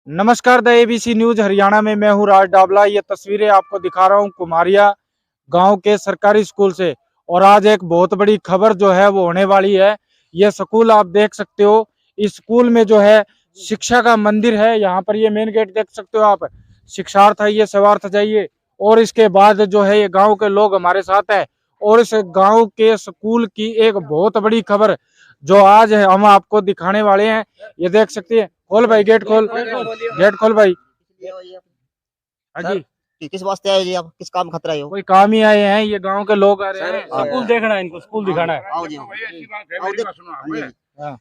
नमस्कार the ABC news Haryana में मैं हूं राज डाबला। ये तस्वीरें आपको दिखा रहा हूं कुमारिया गांव के सरकारी स्कूल से। और आज एक बहुत बड़ी खबर जो है वो होने वाली है। ये स्कूल आप देख सकते हो। इस स्कूल में जो है शिक्षा का मंदिर है। यहाँ पर ये मेन गेट देख सकते हो आप। शिक्षार्थ है, ये सवार्थ जाइए। और इसके बाद जो है ये गाँव के लोग हमारे साथ है। और इस गाँव के स्कूल की एक बहुत बड़ी खबर जो आज है हम आपको दिखाने वाले हैं। ये देख सकते हैं। खोल भाई, गेट खोल, गेट खोल भाई। हाँ जी, किस वास्ते आए जी? आप किस काम खतरा है हो? कोई काम ही आए हैं। ये गांव के लोग आ रहे हैं। स्कूल देखना है, इनको स्कूल दिखाना है। आओ जी, आओ। आओ देख। हाँ,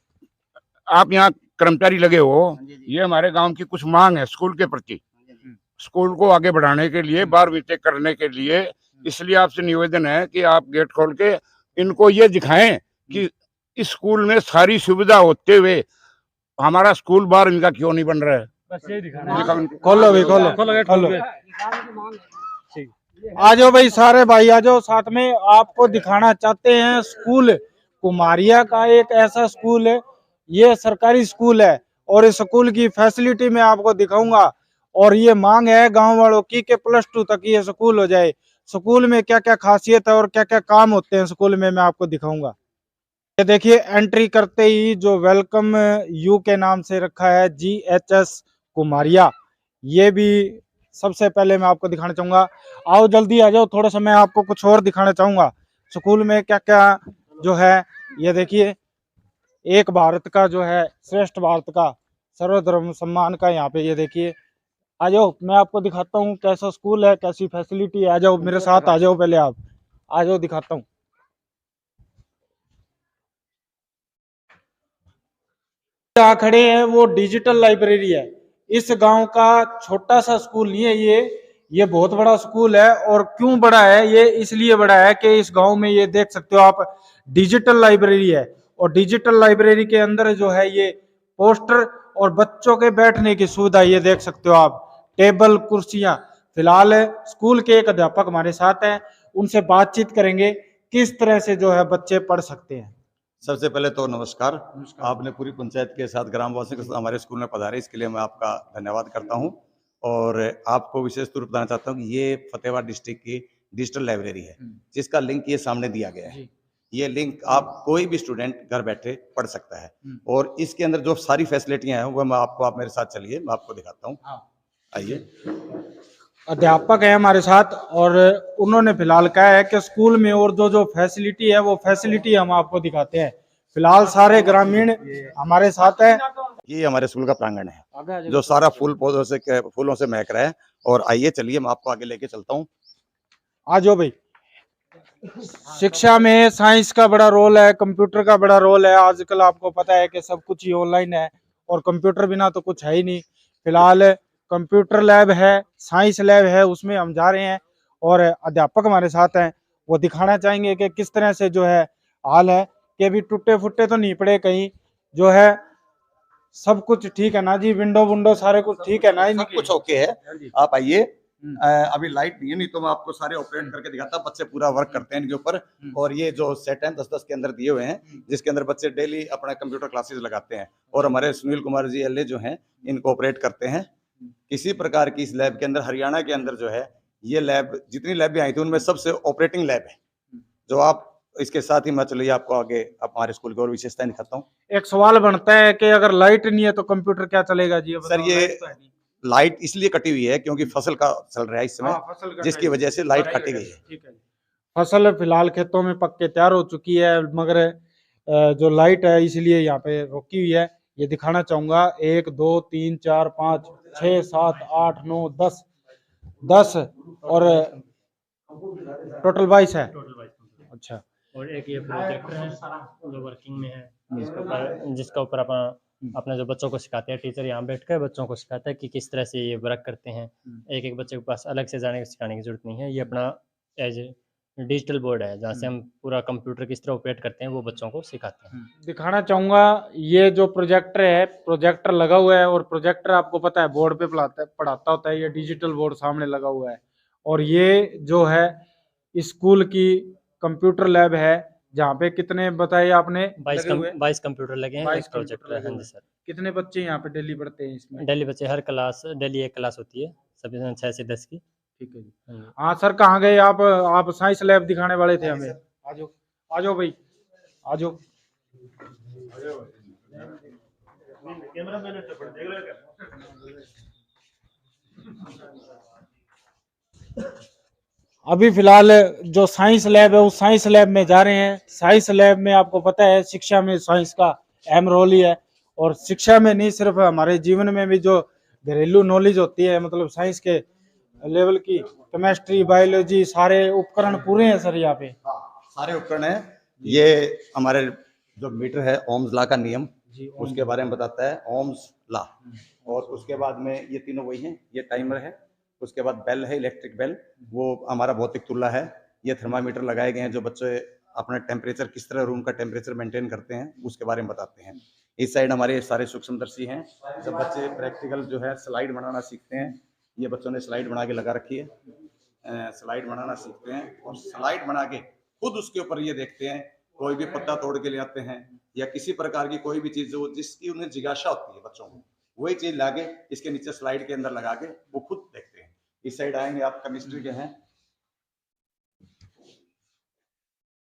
आप यहाँ कर्मचारी लगे हो, ये हमारे गांव की कुछ मांग है स्कूल के प्रति। स्कूल को आगे बढ़ाने के लिए, 12वीं तक करने के लिए, इसलिए आपसे निवेदन है कि आप गेट खोल के इनको ये दिखाएं कि इस स्कूल में सारी सुविधा होते हुए हमारा स्कूल 12वीं का क्यों नहीं बन रहा है। बस यही दिखाना है। खोलो भाई, खोलो खोलो। आ जाओ भाई, सारे भाई आ जाओ साथ में। आपको दिखाना चाहते हैं स्कूल कुमारिया का एक ऐसा स्कूल है। ये सरकारी स्कूल है और इस स्कूल की फैसिलिटी मैं आपको दिखाऊंगा। और ये मांग है गांव वालों की कि +2 तक ये स्कूल हो जाए। स्कूल में क्या क्या खासियत है और क्या क्या काम होते हैं स्कूल में, मैं आपको दिखाऊंगा। ये देखिए, एंट्री करते ही जो वेलकम यू के नाम से रखा है, GHS कुमारिया, ये भी सबसे पहले मैं आपको दिखाना चाहूंगा। आओ जल्दी आ जाओ, थोड़ा सा मैं आपको कुछ और दिखाना चाहूंगा स्कूल में क्या क्या जो है। ये देखिए, एक भारत का जो है, श्रेष्ठ भारत का, सर्वधर्म सम्मान का, यहाँ पे ये देखिए। आ जाओ, मैं आपको दिखाता हूँ कैसा स्कूल है, कैसी फैसिलिटी है। आ जाओ मेरे साथ, आ जाओ पहले आप आ जाओ, दिखाता हूँ। जहाँ खड़े हैं वो डिजिटल लाइब्रेरी है। इस गांव का छोटा सा स्कूल नहीं है ये बहुत बड़ा स्कूल है। और क्यों बड़ा है? ये इसलिए बड़ा है कि इस गांव में ये देख सकते हो आप, डिजिटल लाइब्रेरी है। और डिजिटल लाइब्रेरी के अंदर जो है ये पोस्टर और बच्चों के बैठने की सुविधा ये देख सकते हो आप, टेबल कुर्सियां। फिलहाल स्कूल के एक अध्यापक हमारे साथ हैं, उनसे बातचीत करेंगे किस तरह से जो है बच्चे पढ़ सकते हैं। सबसे पहले तो नमस्कार। आपने पूरी पंचायत के साथ ग्रामवासियों के साथ हमारे स्कूल में पधारे, इसके लिए मैं आपका धन्यवाद करता हूं। और आपको विशेष रूप बताना चाहता हूं कि ये फतेहाबाद डिस्ट्रिक्ट की डिजिटल लाइब्रेरी है, जिसका लिंक ये सामने दिया गया है। ये लिंक आप कोई भी स्टूडेंट घर बैठे पढ़ सकता है। और इसके अंदर जो सारी फैसिलिटियां हैं वो मैं आपको, आप मेरे साथ चलिए, मैं आपको दिखाता हूँ। आइए। अध्यापक है हमारे साथ और उन्होंने फिलहाल कहा है कि स्कूल में और जो जो फैसिलिटी है वो फैसिलिटी हम आपको दिखाते हैं। फिलहाल सारे ग्रामीण हमारे साथ हैं। ये हमारे स्कूल का प्रांगण है जो सारा फूलों से महक रहा है। और आइए, चलिए, मैं आपको आगे लेके चलता हूँ। आ जाओ भाई। शिक्षा में साइंस का बड़ा रोल है, कंप्यूटर का बड़ा रोल है। आजकल आपको पता है कि सब कुछ ही ऑनलाइन है और कंप्यूटर बिना तो कुछ है ही नहीं। फिलहाल कंप्यूटर लैब है, साइंस लैब है, उसमें हम जा रहे हैं। और अध्यापक हमारे साथ हैं, वो दिखाना चाहेंगे कि किस तरह से जो है हाल है, कि अभी टूटे फुटे तो नहीं पड़े कहीं, जो है सब कुछ ठीक है ना जी? विंडो विंडो सारे कुछ ठीक है ना? सब कुछ ओके है। आप आइए। अभी लाइट नहीं है, नहीं तो मैं आपको सारे ऑपरेट करके दिखाता। बच्चे पूरा वर्क करते हैं इनके ऊपर। और ये जो सेट है 10-10 के अंदर दिए हुए हैं, जिसके अंदर बच्चे डेली अपना कंप्यूटर क्लासेस लगाते हैं। और हमारे सुनील कुमार जी LA जो हैं, इनको ऑपरेट करते हैं। किसी प्रकार की इस लैब के अंदर, हरियाणा के अंदर जो है, ये लैब, जितनी लैब भी आई थी उनमें सबसे ऑपरेटिंग लैब है। जो आप इसके साथ ही मैं चलिए आपको आगे हमारे स्कूल की और विशेषताएं दिखाता हूँ। एक सवाल बनता है कि अगर लाइट नहीं है तो कंप्यूटर क्या चलेगा जी? सर, ये लाइट इसलिए कटी हुई है क्योंकि फसल का चल रहा है इस समय, जिसकी वजह से लाइट कटी गई है। ठीक है। फसल फिलहाल खेतों में पक के तैयार हो चुकी है, मगर जो लाइट है इसलिए यहाँ पे रोकी हुई है। ये दिखाना चाहूंगा, 1 2 3 4 5 6 7 8 9 10 और टोटल 22 है। अच्छा। और एक ये प्रोजेक्टर है जो वर्किंग में है, जिसका ऊपर अपने जो बच्चों को सिखाते हैं, टीचर यहाँ बैठ कर बच्चों को सिखाता है कि किस तरह से ये वर्क करते हैं। एक एक बच्चे के पास अलग से जाने सिखाने की जरूरत नहीं है। ये अपना एज डिजिटल बोर्ड है जहाँ से हम पूरा कंप्यूटर किस तरह ऑपरेट करते हैं वो बच्चों को सिखाते हैं। दिखाना चाहूंगा, ये जो प्रोजेक्टर है, प्रोजेक्टर लगा हुआ है। और प्रोजेक्टर आपको पता है बोर्ड पे पढ़ाता होता है। ये डिजिटल बोर्ड सामने लगा हुआ है। और ये जो है स्कूल की कंप्यूटर लैब है, जहाँ पे कितने बताए आपने? 22 कंप्यूटर लगे हैं, 22 एक प्रोजेक्टर है। हाँ जी सर। कितने बच्चे यहाँ पे डेली पढ़ते हैं इसमें? डेली बच्चे हर क्लास डेली एक क्लास होती है, सभी 6 से 10 की। ठीक है जी। हाँ। हाँ सर, कहाँ गए आप साइंस लैब दिखाने वाले थे हमें। आ जाओ, आ जाओ भाई, आ जाओ। अभी फिलहाल जो साइंस लैब है उस साइंस लैब में जा रहे हैं। साइंस लैब में आपको पता है शिक्षा में साइंस का अहम रोल ही है, और शिक्षा में नहीं सिर्फ हमारे जीवन में भी जो घरेलू नॉलेज होती है, मतलब साइंस के लेवल की, केमिस्ट्री बायोलॉजी सारे उपकरण पूरे हैं सर यहाँ पे। सारे उपकरण हैं। ये हमारे जो मीटर है ओम्स लॉ का नियम जी, उसके बारे में बताता है, ओम्स लॉ। और उसके बाद में ये तीनों वही हैं। ये टाइमर है, उसके बाद बेल है, इलेक्ट्रिक बेल, वो हमारा भौतिक तुल्ला है। ये थर्मामीटर लगाए गए हैं जो बच्चे अपना टेम्परेचर, किस तरह रूम का टेम्परेचर मेंटेन करते हैं उसके बारे में बताते हैं। इस साइड हमारे सारे सूक्ष्मदर्शी हैं। जब बच्चे प्रैक्टिकल जो है स्लाइड बनाना सीखते हैं, ये बच्चों ने स्लाइड बना के लगा रखी है, स्लाइड बनाना सीखते हैं और स्लाइड बना के खुद उसके ऊपर ये देखते हैं, कोई भी पत्ता तोड़ के ले आते हैं या किसी प्रकार की कोई भी चीज जो जिसकी उन्हें जिज्ञासा होती है बच्चों को, वही चीज लाके इसके नीचे स्लाइड के अंदर लगा के वो खुद देखते हैं। इस साइड आएंगे आप, केमिस्ट्री के हैं,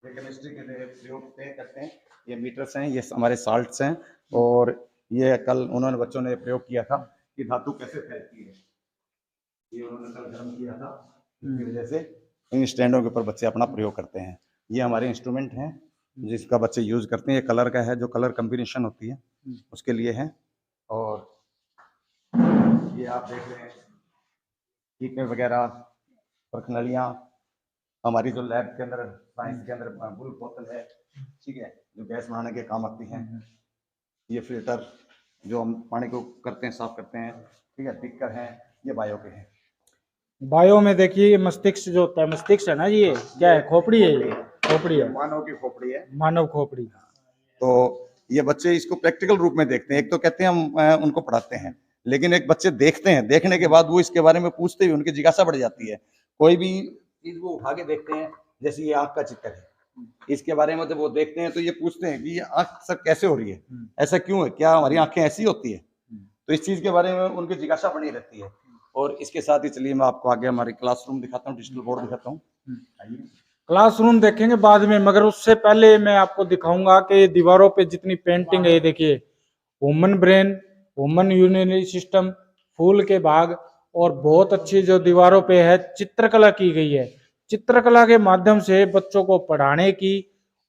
ये केमिस्ट्री के लिए प्रयोग करते हैं। ये मीटर्स हैं, ये हमारे साल्ट्स हैं, और ये कल उन्होंने बच्चों ने प्रयोग किया था कि धातु कैसे फैलती है, ये उन्होंने कल गर्म किया था। इसकी वजह से इन स्टैंडों के ऊपर बच्चे अपना प्रयोग करते हैं। ये हमारे इंस्ट्रूमेंट हैं जिसका बच्चे यूज करते हैं। ये कलर का है, जो कलर कम्बिनेशन होती है उसके लिए है। और ये आप देख रहे हैं टीके वगैरह, प्रखनलियाँ, हमारी जो लैब के अंदर साइंस के अंदर बुल बोतल है, ठीक है, जो गैस बनाने के काम आती हैं। ये फिल्टर जो हम पानी को करते हैं, साफ करते हैं, ठीक है, बिकर हैं, ये बायो के हैं। बायो में देखिए मस्तिष्क जो होता है, मस्तिष्क है ना, ये क्या है, खोपड़ी है, ये खोपड़ी है, मानव की खोपड़ी है, मानव खोपड़ी। तो ये बच्चे इसको प्रैक्टिकल रूप में देखते हैं। एक तो कहते हैं हम उनको पढ़ाते हैं, लेकिन एक बच्चे देखते हैं, देखने के बाद वो इसके बारे में पूछते हुए उनकी जिज्ञासा बढ़ जाती है। कोई भी चीज वो उठा के देखते हैं, जैसे ये आंख का चित्र है, इसके बारे में जब वो देखते हैं तो ये पूछते हैं कि ये आंख सर कैसे हो रही है, ऐसा क्यों है, क्या हमारी आंखें ऐसी होती है। तो इस चीज के बारे में उनकी जिज्ञासा बनी रहती है। और इसके साथ ही चलिए मैं आपको आगे हमारी क्लासरूम दिखाता हूँ, डिजिटल बोर्ड दिखाता हूँ। क्लासरूम देखेंगे बाद में, मगर उससे पहले मैं आपको दिखाऊंगा कि दीवारों पे जितनी पेंटिंग है, ये देखिए, human brain, human urinary system, फूल के भाग, और बहुत अच्छी जो दीवारों पे है चित्रकला की गई है। चित्रकला के माध्यम से बच्चों को पढ़ाने की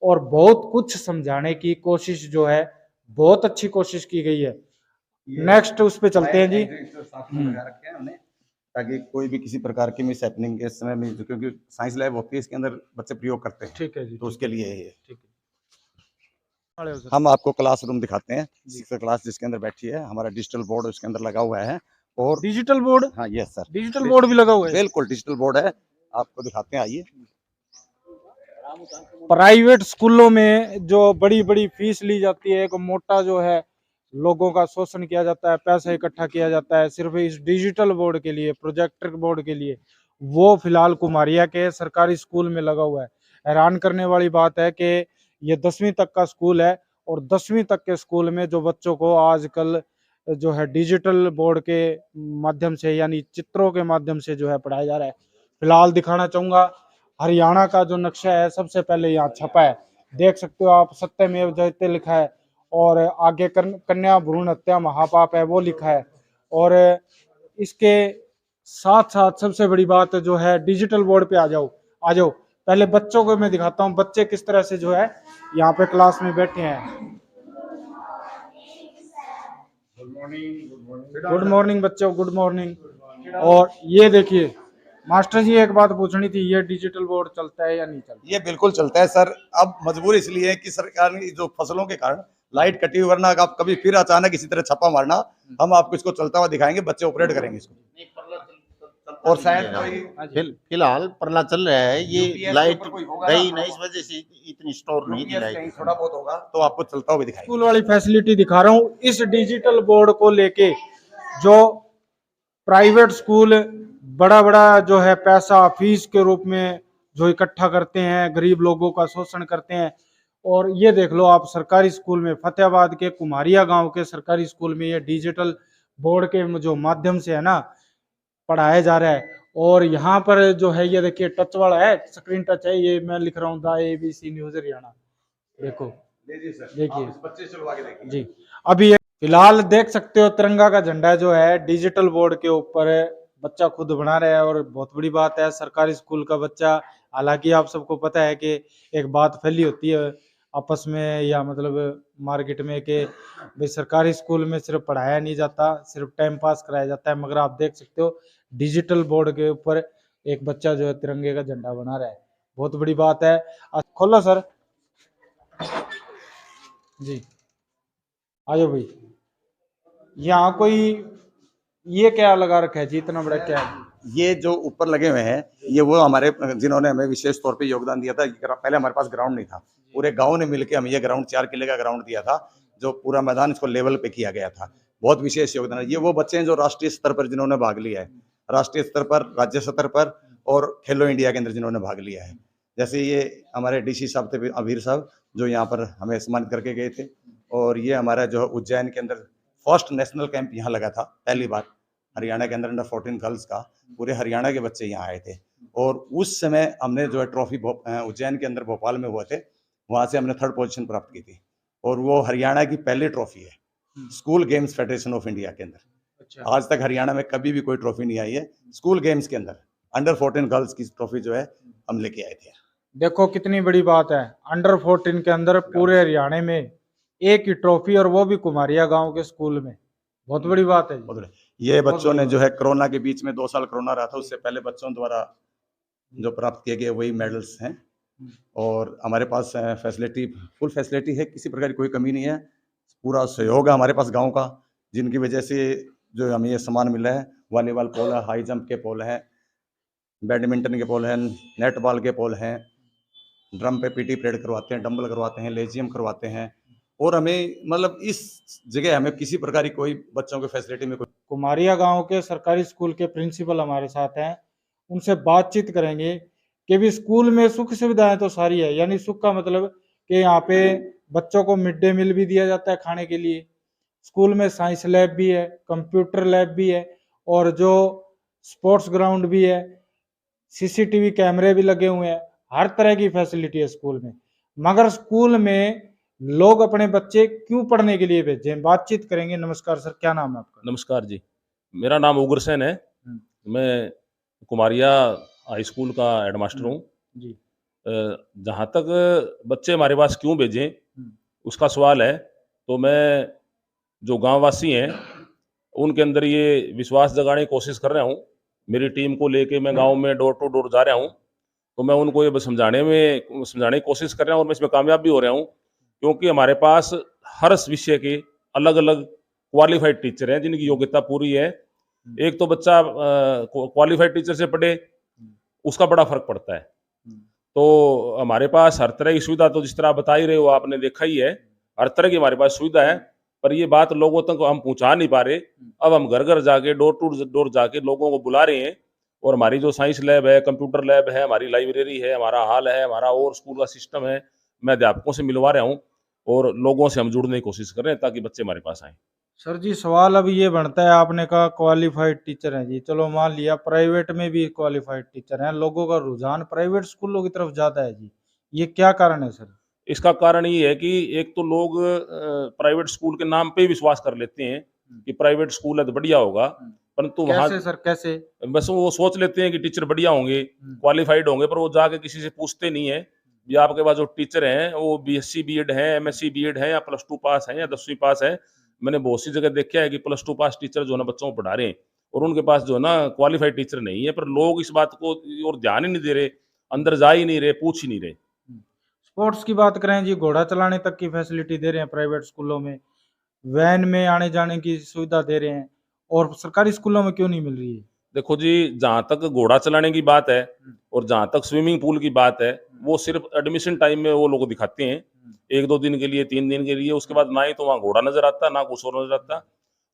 और बहुत कुछ समझाने की कोशिश जो है, बहुत अच्छी कोशिश की गई है। नेक्स्ट उस पे चलते हैं जी। लगा रखे हैं हमने, ताकि कोई भी किसी प्रकार की मिस हैपनिंग के समय में, क्योंकि साइंस लैब होती है इसके अंदर बच्चे प्रयोग करते हैं, ठीक है जी, तो उसके लिए है ये। ठीक है। हम आपको क्लासरूम दिखाते हैं, सिक्स क्लास जिसके अंदर बैठी है, हमारा डिजिटल बोर्ड उसके अंदर लगा हुआ है। और डिजिटल बोर्ड, हाँ यस सर, डिजिटल बोर्ड भी लगा हुआ है, बिल्कुल डिजिटल बोर्ड है, आपको दिखाते हैं, आइए। प्राइवेट स्कूलों में जो बड़ी बड़ी फीस ली जाती है, एक मोटा जो है लोगों का शोषण किया जाता है, पैसा इकट्ठा किया जाता है सिर्फ इस डिजिटल बोर्ड के लिए, प्रोजेक्टर बोर्ड के लिए, वो फिलहाल कुमारिया के सरकारी स्कूल में लगा हुआ है। हैरान करने वाली बात है कि ये 10वीं तक का स्कूल है, और 10वीं तक के स्कूल में जो बच्चों को आजकल जो है डिजिटल बोर्ड के माध्यम से, यानी चित्रों के माध्यम से जो है पढ़ाया जा रहा है। फिलहाल दिखाना चाहूंगा हरियाणा का जो नक्शा है, सबसे पहले यहाँ छपा है, देख सकते हो आप, सत्यमेव जयते लिखा है, और आगे कन्या भ्रूण हत्या महापाप है वो लिखा है। और इसके साथ साथ सबसे बड़ी बात जो है, डिजिटल बोर्ड पे आ जाओ। पहले बच्चों को मैं दिखाता हूँ, बच्चे किस तरह से जो है यहाँ पे क्लास में बैठे हैं। गुड मॉर्निंग बच्चों, गुड मॉर्निंग। और ये देखिए मास्टर जी, एक बात पूछनी थी, ये डिजिटल बोर्ड चलता है या नहीं चलता? ये बिल्कुल चलता है सर। अब मजबूर इसलिए है कि सरकार ने जो फसलों के कारण लाइट कटी, वरना आप कभी फिर अचानक इसी तरह छापा मारना, हम आपको इसको चलता हुआ दिखाएंगे, बच्चे ऑपरेट करेंगे इसको। और शायद फिलहाल परला चल रहा है, ये UPS लाइट के ऊपर कोई होगा ना, गई नहीं, इस वजह से इतनी स्टोर नहीं थी UPS लाइट। कहीं थोड़ा बहुत होगा तो आपको चलता हुआ दिखाएंगे। स्कूल वाली फैसिलिटी दिखा रहा हूँ। इस डिजिटल बोर्ड को लेके जो प्राइवेट स्कूल बड़ा बड़ा जो है पैसा फीस के रूप में जो इकट्ठा करते हैं, गरीब लोगों का शोषण करते हैं, और ये देख लो आप सरकारी स्कूल में फतेहाबाद के कुमारिया गांव के सरकारी स्कूल में ये डिजिटल बोर्ड के जो माध्यम से है ना पढ़ाया जा रहा है। और यहाँ पर जो है ये देखिए टच वाला है, स्क्रीन टच है, ये मैं लिख रहा हूँ द ABC न्यूज हरियाणा। देखो देखिए बच्चे चलवा के देखिए जी। अभी ये फिलहाल देख सकते हो तिरंगा का झंडा जो है डिजिटल बोर्ड के ऊपर बच्चा खुद बना रहा है और बहुत बड़ी बात है सरकारी स्कूल का बच्चा। हालांकि आप सबको पता है कि एक बात फैली होती है आपस में या मतलब मार्केट में कि भाई सरकारी स्कूल में सिर्फ पढ़ाया नहीं जाता, सिर्फ टाइम पास कराया जाता है, मगर आप देख सकते हो डिजिटल बोर्ड के ऊपर एक बच्चा जो है तिरंगे का झंडा बना रहा है, बहुत बड़ी बात है। खोलो सर जी, आ जाओ भाई। यहाँ कोई ये क्या लगा रखा है जी, इतना बड़ा क्या है? ये जो ऊपर लगे हुए हैं ये वो हमारे जिन्होंने हमें विशेष तौर पे योगदान दिया था। पहले हमारे पास ग्राउंड नहीं था, पूरे गांव ने मिलकर हमें ये ग्राउंड 4 किले का ग्राउंड दिया था, जो पूरा मैदान इसको लेवल पे किया गया था। बहुत विशेष योगदान है। ये वो बच्चे हैं जो राष्ट्रीय स्तर पर जिन्होंने भाग लिया है, राष्ट्रीय स्तर पर, राज्य स्तर पर और खेलो इंडिया के अंदर जिन्होंने भाग लिया है। जैसे ये हमारे DC साहब थे अबीर साहब, जो यहाँ पर हमें सम्मानित करके गए थे। और ये हमारा जो उज्जैन के अंदर फर्स्ट नेशनल कैंप यहाँ लगा था, पहली बार हरियाणा के अंदर अंडर 14 गर्ल्स का, पूरे हरियाणा के बच्चे यहाँ आए थे। और उस समय हमने जो है ट्रॉफी उज्जैन के अंदर भोपाल में हुए थे, वहाँ से हमने 3rd पोजीशन प्राप्त की थी। और वो हरियाणा की पहली ट्रॉफी है school games federation of India के अंदर। अच्छा। आज तक हरियाणा में कभी भी कोई ट्रॉफी नहीं आई है स्कूल गेम्स के अंदर। अंडर 14 गर्ल्स की ट्रॉफी जो है हम लेके आए थे। देखो कितनी बड़ी बात है, अंडर 14 के अंदर पूरे हरियाणा में एक ही ट्रॉफी, और वो भी कुमारिया गांव के स्कूल में, बहुत बड़ी बात है जी। बहुत बड़े। ये बच्चों ने जो है कोरोना के बीच में 2 साल कोरोना रहा था, उससे पहले बच्चों द्वारा जो प्राप्त किए गए वही मेडल्स हैं। और हमारे पास फैसिलिटी, फुल फैसिलिटी है, किसी प्रकार की कोई कमी नहीं है। पूरा सहयोग है हमारे पास गांव का, जिनकी वजह से जो हमें ये सामान मिला है। वॉलीबॉल पोल है, हाई जंप के पोल हैं, बैडमिंटन के पोल हैं, नेट बॉल के पोल हैं, ड्रम पे PT परेड करवाते हैं, डंबल करवाते हैं, लेजियम करवाते हैं। और हमें मतलब इस जगह हमें किसी प्रकार की कोई बच्चों की फैसिलिटी में कोई। कुमारिया गांव के सरकारी स्कूल के प्रिंसिपल हमारे साथ हैं, उनसे बातचीत करेंगे कि भी स्कूल में सुख सुविधाएं तो सारी है, यानी सुख का मतलब कि यहाँ पे बच्चों को मिड डे मील भी दिया जाता है खाने के लिए, स्कूल में साइंस लैब भी है, कंप्यूटर लैब भी है, और जो स्पोर्ट्स ग्राउंड भी है, CCTV कैमरे भी लगे हुए हैं, हर तरह की फैसिलिटी है स्कूल में। मगर स्कूल में लोग अपने बच्चे क्यों पढ़ने के लिए भेजें, बातचीत करेंगे। नमस्कार सर, क्या नाम है आपका? नमस्कार जी, मेरा नाम उग्र सेन है। मैं कुमारिया हाई स्कूल का हेडमास्टर हूँ जी। जहाँ तक बच्चे हमारे पास क्यों भेजें उसका सवाल है, तो मैं जो गांववासी हैं उनके अंदर ये विश्वास जगाने की कोशिश कर रहा हूँ। मेरी टीम को लेके मैं गांव में डोर टू डोर जा रहा हूँ, तो मैं उनको ये समझाने की कोशिश कर रहा हूँ और मैं इसमें कामयाब भी हो रहा हूँ। क्योंकि हमारे पास हर विषय के अलग अलग क्वालिफाइड टीचर हैं जिनकी योग्यता पूरी है। एक तो बच्चा क्वालिफाइड टीचर से पढ़े, उसका बड़ा फर्क पड़ता है। तो हमारे पास हर तरह की सुविधा, तो जिस तरह आप बता ही रहे हो, आपने देखा ही है, हर तरह की हमारे पास सुविधा है, पर ये बात लोगों तक हम पहुंचा नहीं पा रहे। अब हम घर घर जाके, डोर टू डोर जाके लोगों को बुला रहे हैं। और हमारी जो साइंस लैब है, कंप्यूटर लैब है, हमारी लाइब्रेरी है, हमारा हॉल है, हमारा और स्कूल का सिस्टम है, मैं अध्यापकों से मिलवा रहा हूँ और लोगों से हम जुड़ने की कोशिश कर रहे हैं ताकि बच्चे हमारे पास आए। सर जी, सवाल अब ये बनता है, आपने कहा क्वालिफाइड टीचर हैं जी, चलो मान लिया प्राइवेट में भी क्वालिफाइड टीचर हैं, लोगों का रुझान प्राइवेट स्कूलों की तरफ ज्यादा है जी, ये क्या कारण है सर? इसका कारण ये है कि एक तो लोग प्राइवेट स्कूल के नाम पे ही विश्वास कर लेते हैं कि प्राइवेट स्कूल है तो बढ़िया होगा, परंतु वहाँ कैसे सर, कैसे? बस वो सोच लेते हैं कि टीचर बढ़िया होंगे, क्वालिफाइड होंगे, पर वो जाके किसी से पूछते नहीं है कि आपके पास जो टीचर हैं वो BSc B.Ed है, MSc B.Ed है, या +2 पास है या 10वीं पास है। मैंने बहुत सी जगह देखा है कि +2 पास टीचर जो है ना बच्चों को पढ़ा रहे हैं और उनके पास जो है ना क्वालिफाइड टीचर नहीं है, पर लोग इस बात को और ध्यान ही नहीं दे रहे, अंदर जा ही नहीं रहे, पूछ ही नहीं रहे। स्पोर्ट्स की बात करें जी, घोड़ा चलाने तक की फैसिलिटी दे रहे हैं प्राइवेट स्कूलों में, वैन में आने जाने की सुविधा दे रहे हैं, और सरकारी स्कूलों में क्यों नहीं मिल रही है? देखो जी, जहाँ तक घोड़ा चलाने की बात है और जहाँ तक स्विमिंग पूल की बात है, वो सिर्फ एडमिशन टाइम में वो लोग दिखाते हैं, 1-2 दिन के लिए, 3 दिन के लिए, उसके बाद ना ही तो वहाँ घोड़ा नजर आता, ना कुछ और नजर आता।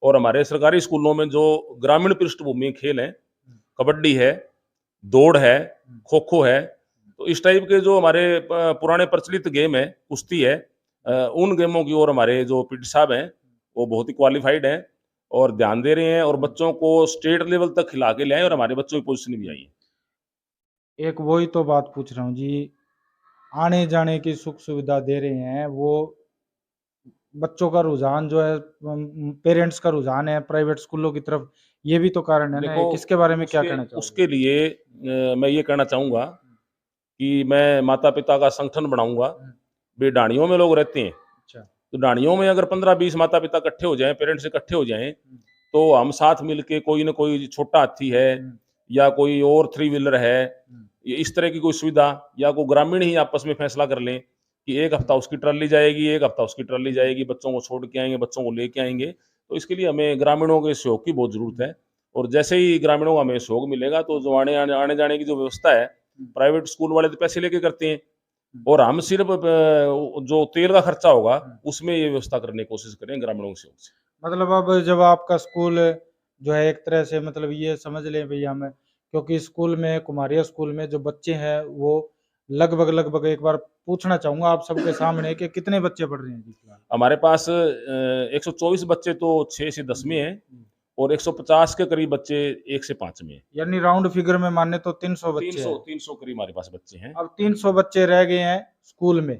और हमारे सरकारी स्कूलों में जो ग्रामीण पृष्ठभूमि खेल हैं, कबड्डी है, दौड़ है, खो खो है, तो इस टाइप के जो हमारे पुराने प्रचलित गेम है, कुश्ती है, उन गेमों की ओर हमारे जो पीटी साहब हैं वो बहुत ही क्वालिफाइड हैं और ध्यान दे रहे हैं और बच्चों को स्टेट लेवल तक खिला के ले आए और हमारे बच्चों की पोजीशन भी आई है। एक वही तो बात पूछ रहा हूँ जी, आने जाने की सुख सुविधा दे रहे हैं, वो बच्चों का रुझान जो है, पेरेंट्स का रुझान है प्राइवेट स्कूलों की तरफ, ये भी तो कारण है ना। देखो, किसके बारे में क्या उसके कहना चाहोगे? उसके लिए मैं ये कहना चाहूँगा कि मैं माता-पिता का संगठन बनाऊँगा। बेडानियों में लोग रहते हैं, अच्छा। तो डानियों में अगर 15-20 माता-पिता इकट्ठे हो जाएँ, पेरेंट्स इकट्ठे हो जाएँ, तो हम साथ मिलके कोई न कोई छोटा हाथी है या कोई और थ्री व्हीलर है, ये इस तरह की कोई सुविधा या कोई ग्रामीण ही आपस में फैसला कर लें कि एक हफ्ता उसकी ट्रॉली जाएगी, एक हफ्ता उसकी ट्रॉली जाएगी, बच्चों को छोड़ के आएँगे, बच्चों को लेके आएँगे। तो इसके लिए हमें ग्रामीणों के सहयोग की बहुत ज़रूरत है और जैसे ही ग्रामीणों को हमें सहयोग मिलेगा तो जो आने-जाने की जो व्यवस्था है, प्राइवेट स्कूल वाले तो पैसे लेके करते हैं और हम सिर्फ जो तेल का खर्चा होगा, उसमें ये व्यवस्था करने की कोशिश करें ग्रामीणों के सहयोग से। मतलब अब जब आपका स्कूल जो है एक तरह से, मतलब ये समझ लें भैया मैं, क्योंकि स्कूल में, कुमारिया स्कूल में जो बच्चे हैं वो लगभग एक बार पूछना चाहूंगा आप सबके सामने कि कितने बच्चे पढ़ रहे हैं जी फिलहाल? हमारे पास 124 बच्चे तो 6 से 10 में हैं और 150 के करीब बच्चे 1 से 5 में हैं। यानी राउंड फिगर में माने तो 300 बच्चे 300 हैं। 300 करीब हमारे पास बच्चे हैं। अब 300 बच्चे रह गए हैं स्कूल में,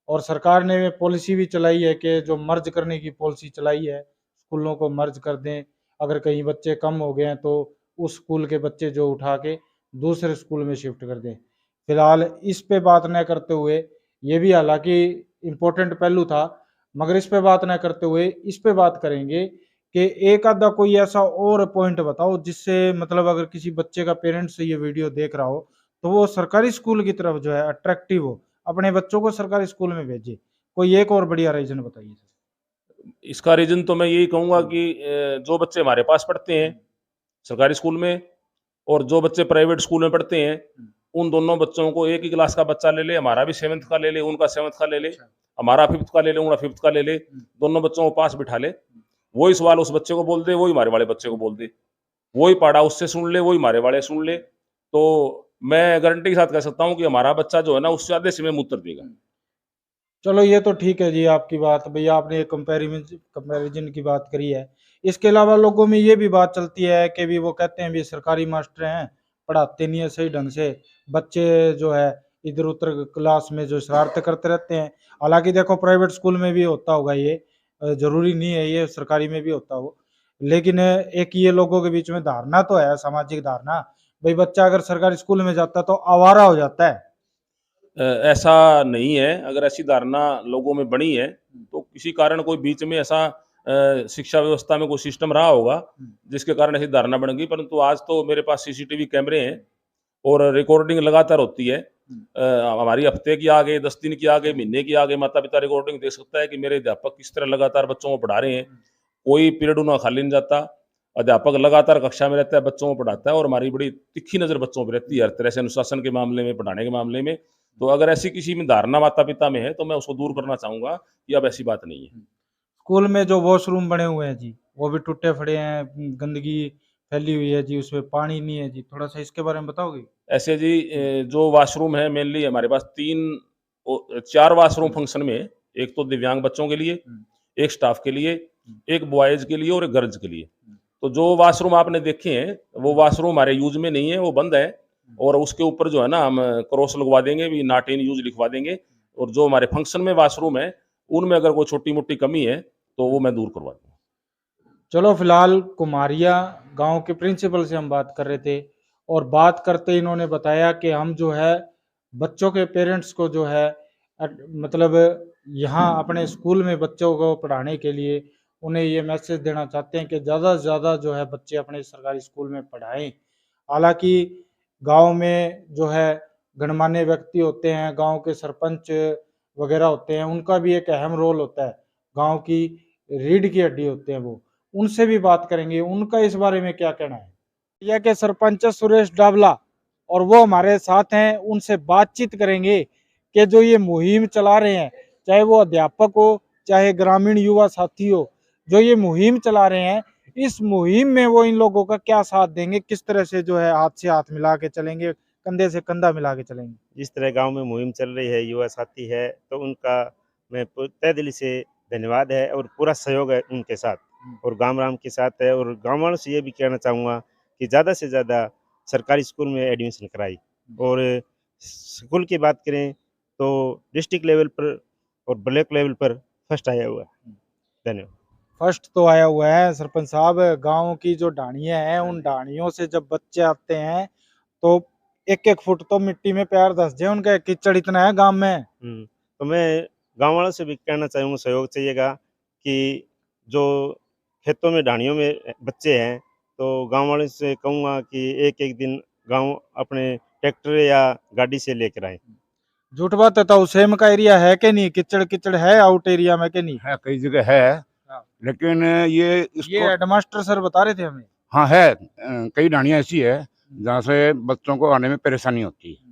और सरकार ने पॉलिसी भी चलाई है कि जो मर्ज करने की पॉलिसी चलाई है, स्कूलों को मर्ज कर दें। अगर कहीं बच्चे कम हो गए हैं तो उस स्कूल के बच्चे जो उठा के दूसरे स्कूल में शिफ्ट कर दें। फिलहाल इस पे बात न करते हुए, ये भी हालांकि इम्पोर्टेंट पहलू था, मगर इस पे बात न करते हुए इस पे बात करेंगे कि एक आधा कोई ऐसा और पॉइंट बताओ जिससे, मतलब अगर किसी बच्चे का पेरेंट्स ये वीडियो देख रहा हो तो वो सरकारी स्कूल की तरफ जो है अट्रैक्टिव हो, अपने बच्चों को सरकारी स्कूल में भेजे। कोई एक और बढ़िया रीजन बताइए। इसका रीज़न तो मैं यही कहूँगा कि जो बच्चे हमारे पास पढ़ते हैं सरकारी स्कूल में और जो बच्चे प्राइवेट स्कूल में पढ़ते हैं, उन दोनों बच्चों को एक ही क्लास का बच्चा ले ले, हमारा भी 7th का ले ले, उनका 7th का ले ले, हमारा 5th का ले ले, उनका 5th का ले ले, दोनों बच्चों को पास बिठा ले। वही सवाल उस बच्चे को बोल दे, वही हमारे वाले बच्चे को बोल दे। वही पढ़ा उससे सुन ले, वही हमारे वाले सुन ले। तो मैं गारंटी के साथ कह सकता हूँ कि हमारा बच्चा जो है ना, उससे ज़्यादा समय में उत्तर देगा। चलो ये तो ठीक है जी आपकी बात, भैया आपने कंपैरिजन की बात करी है। इसके अलावा लोगों में ये भी बात चलती है कि भी वो कहते हैं भी सरकारी मास्टर हैं, पढ़ाते नहीं है सही ढंग से, बच्चे जो है इधर उधर क्लास में जो शरारतें करते रहते हैं। हालांकि देखो प्राइवेट स्कूल में भी होता होगा ये, जरूरी नहीं है ये सरकारी में भी होता हो, लेकिन एक ये लोगों के बीच में धारणा तो है, सामाजिक धारणा, भाई बच्चा अगर सरकारी स्कूल में जाता तो आवारा हो जाता है। ऐसा नहीं है, अगर ऐसी धारणा लोगों में बनी है, तो किसी कारण कोई बीच में ऐसा शिक्षा व्यवस्था में कोई सिस्टम रहा होगा, जिसके कारण ऐसी धारणा बन गई। परंतु आज तो मेरे पास सीसीटीवी कैमरे हैं और रिकॉर्डिंग लगातार होती है। हमारी हफ्ते की आ गई, 10 दिन की आ गई, महीने की आ गई, माता-पिता रिकॉर्डिंग देख सकता है कि मेरे अध्यापक किस तरह लगातार बच्चों को पढ़ा रहे हैं। कोई पीरियड उनका खाली नहीं जाता। अध्यापक लगातार कक्षा में रहता है, बच्चों को पढ़ाता है और हमारी बड़ी तिखी नज़र बच्चों पे रहती है, हर तरह से अनुशासन के मामले में, पढ़ाने के मामले में। तो अगर ऐसी किसी में धारणा माता-पिता में है, तो मैं उसको दूर करना चाहूँगा कि अब ऐसी बात नहीं है। स्कूल में जो वॉशरूम बने हुए हैं जी, वो भी टूटे फटे हैं, गंदगी फैली हुई है जी, उसमें पानी नहीं है जी, थोड़ा सा इसके बारे में बताओगे? ऐसे जी जो वॉशरूम है मेनली हमारे पास 4 वॉशरूम फंक्शन में है। एक तो दिव्यांग बच्चों के लिए, एक स्टाफ के लिए, एक बॉयज़ के लिए और एक गर्ल्स के लिए। तो जो वॉशरूम आपने देखे हैं, वो वॉशरूम हमारे यूज़ में नहीं है, वो बंद है और उसके ऊपर जो है ना हम क्रॉस लगवा देंगे, भी नॉट इन यूज़ लिखवा देंगे और जो हमारे फंक्शन में वॉशरूम है, उनमें अगर कोई छोटी-मोटी कमी है, तो वो मैं दूर करवा दूँगा। चलो फिलहाल कुमारिया गांव के प्रिंसिपल से हम बात कर रहे थे, और बात करते इन्होंने बताया कि हम जो है बच्चों के पेरेंट्स को जो है मतलब यहाँ अपने स्कूल में बच्चों को पढ़ाने के लिए उन्हें ये मैसेज देना चाहते हैं कि ज़्यादा से ज़्यादा जो है बच्चे अपने सरकारी स्कूल में पढ़ाएं। हालांकि गांव में जो है गणमान्य व्यक्ति होते हैं, गांव के सरपंच वगैरह होते हैं, उनका भी एक अहम रोल होता है, गांव की रीढ़ की हड्डी होते हैं वो। उनसे भी बात करेंगे, उनका इस बारे में क्या कहना है। यह के सरपंच सुरेश डावला, और वो हमारे साथ हैं, उनसे बातचीत करेंगे कि जो ये मुहिम चला रहे हैं, चाहे वो अध्यापक हो, चाहे ग्रामीण युवा साथी हो, जो ये मुहिम चला रहे हैं, इस मुहिम में वो इन लोगों का क्या साथ देंगे, किस तरह से जो है हाथ से हाथ मिला के चलेंगे, कंधे से कंधा मिला के चलेंगे। जिस तरह गांव में मुहिम चल रही है, युवा साथी है, तो उनका मैं तहे दिल से धन्यवाद है और पूरा सहयोग है उनके साथ और गांव राम के साथ है। और गांव वालों से ये भी कहना चाहूँगा कि ज़्यादा से ज़्यादा सरकारी स्कूल में एडमिशन कराई। और स्कूल की बात करें तो डिस्ट्रिक्ट लेवल पर और ब्लॉक लेवल पर फर्स्ट आया हुआ है। धन्यवाद। फर्स्ट तो आया हुआ है सरपंच साहब। गांव की जो ढाणियां हैं, उन ढाणियों से जब बच्चे आते हैं तो एक एक फुट तो मिट्टी में पैर धंस जाए उनका, कीचड़ इतना है गांव में। तो मैं गांव वालों से भी कहना चाहूँगा, सहयोग चाहिएगा कि जो खेतों में ढाणियों में बच्चे हैं तो गांव वालों से कहूँगा कि एक एक दिन गांव अपने ट्रैक्टर या गाड़ी से लेकर आए। झूठ बात है तो सेम का एरिया है कि नहीं, कीचड़ कीचड़ है आउट एरिया में कि नहीं? है, कई जगह है, हाँ। लेकिन ये ये हेडमास्टर सर बता रहे थे हमें। हाँ है, कई ढाणियाँ ऐसी है जहाँ से बच्चों को आने में परेशानी होती है।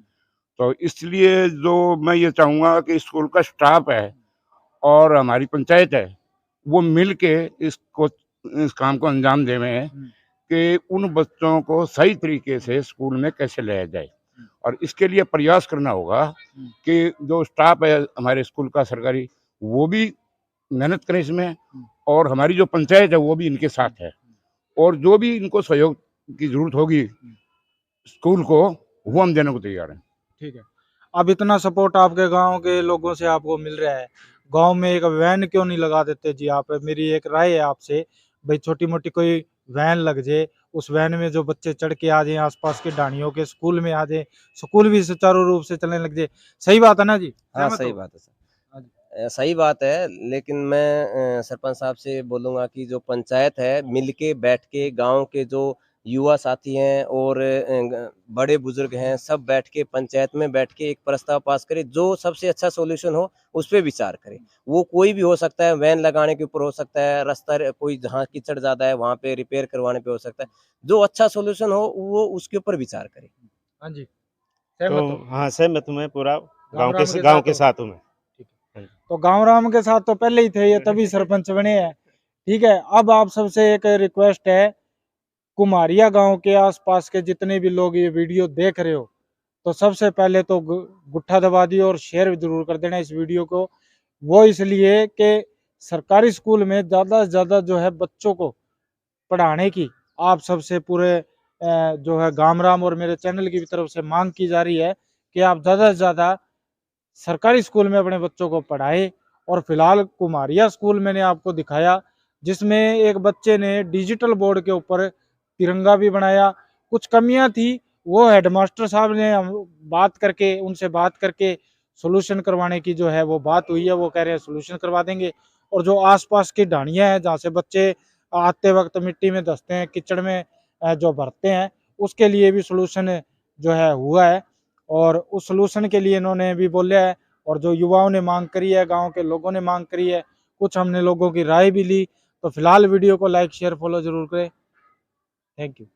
तो इसलिए जो मैं ये चाहूँगा कि स्कूल का स्टाफ है और हमारी पंचायत है, वो मिल के इस काम को अंजाम देवें कि उन बच्चों को सही तरीके से स्कूल में कैसे लाया जाए। और इसके लिए प्रयास करना होगा कि जो स्टाफ है हमारे स्कूल का सरकारी, वो भी मेहनत करें इसमें, और हमारी जो पंचायत है वो भी इनके साथ है, और जो भी इनको सहयोग की जरूरत होगी स्कूल को, वो हम देने को तैयार हैं। ठीक है। अब इतना सपोर्ट आपके गांव के लोगों से आपको मिल रहा है, गांव में एक वैन क्यों नहीं लगा देते जी आप? मेरी एक राय है आपसे, भाई छोटी मोटी कोई वैन लग जाए, उस वैन में जो बच्चे चढ़ के आ जाए, आसपास के ढाणियों के स्कूल में आ जाए, स्कूल भी सुचारू रूप से चलने लग जाए। सही बात है ना जी? हाँ सहमत सही हो? बात है सर, सही बात है। लेकिन मैं सरपंच साहब से बोलूँगा कि जो पंचायत है मिल के बैठ के गाँव के जो युवा साथी हैं और बड़े बुजुर्ग हैं, सब बैठ के पंचायत में बैठ के एक प्रस्ताव पास करे, जो सबसे अच्छा सॉल्यूशन हो उस पे विचार करें। वो कोई भी हो सकता है, वैन लगाने के ऊपर हो सकता है, रास्ता कोई जहाँ कीचड़ ज़्यादा है वहाँ पे रिपेयर करवाने पे हो सकता है। जो अच्छा सॉल्यूशन हो वो उसके ऊपर विचार करें। हाँ जी, सहमत तो हो? हाँ सहमत हूँ मैं, पूरा राम गांव के के साथ साथ हूँ मैं। तो गांव राम के साथ तो पहले ही थे, ये तभी सरपंच बने हैं। ठीक है, अब आप सबसे एक रिक्वेस्ट है, कुमारिया गांव के आसपास के जितने भी लोग ये वीडियो देख रहे हो, तो सबसे पहले तो गुट्ठा दबा दियो और शेयर जरूर कर देना इस वीडियो को। वो इसलिए कि सरकारी स्कूल में ज़्यादा से ज़्यादा जो है बच्चों को पढ़ाने की आप सबसे पूरे जो है गामराम और मेरे चैनल की तरफ से मांग की जा रही है कि आप ज़्यादा से ज़्यादा सरकारी स्कूल में अपने बच्चों को पढ़ाए। और फिलहाल कुमारिया स्कूल मैंने आपको दिखाया, जिसमें एक बच्चे ने डिजिटल बोर्ड के ऊपर तिरंगा भी बनाया। कुछ कमियां थी, वो हेडमास्टर साहब ने बात करके उनसे बात करके सोल्यूशन करवाने की जो है वो बात हुई है, वो कह रहे हैं सोल्यूशन करवा देंगे। और जो आसपास की ढाणियां हैं जहाँ से बच्चे आते वक्त मिट्टी में धंसते हैं, कीचड़ में जो भरते हैं, उसके लिए भी सोल्यूशन जो है हुआ है। और उस सोल्यूशन के लिए इन्होंने भी बोला है, और जो युवाओं ने मांग करी है, गांव के लोगों ने मांग करी है, कुछ हमने लोगों की राय भी ली। तो फिलहाल वीडियो को लाइक शेयर फॉलो जरूर करें। Thank you.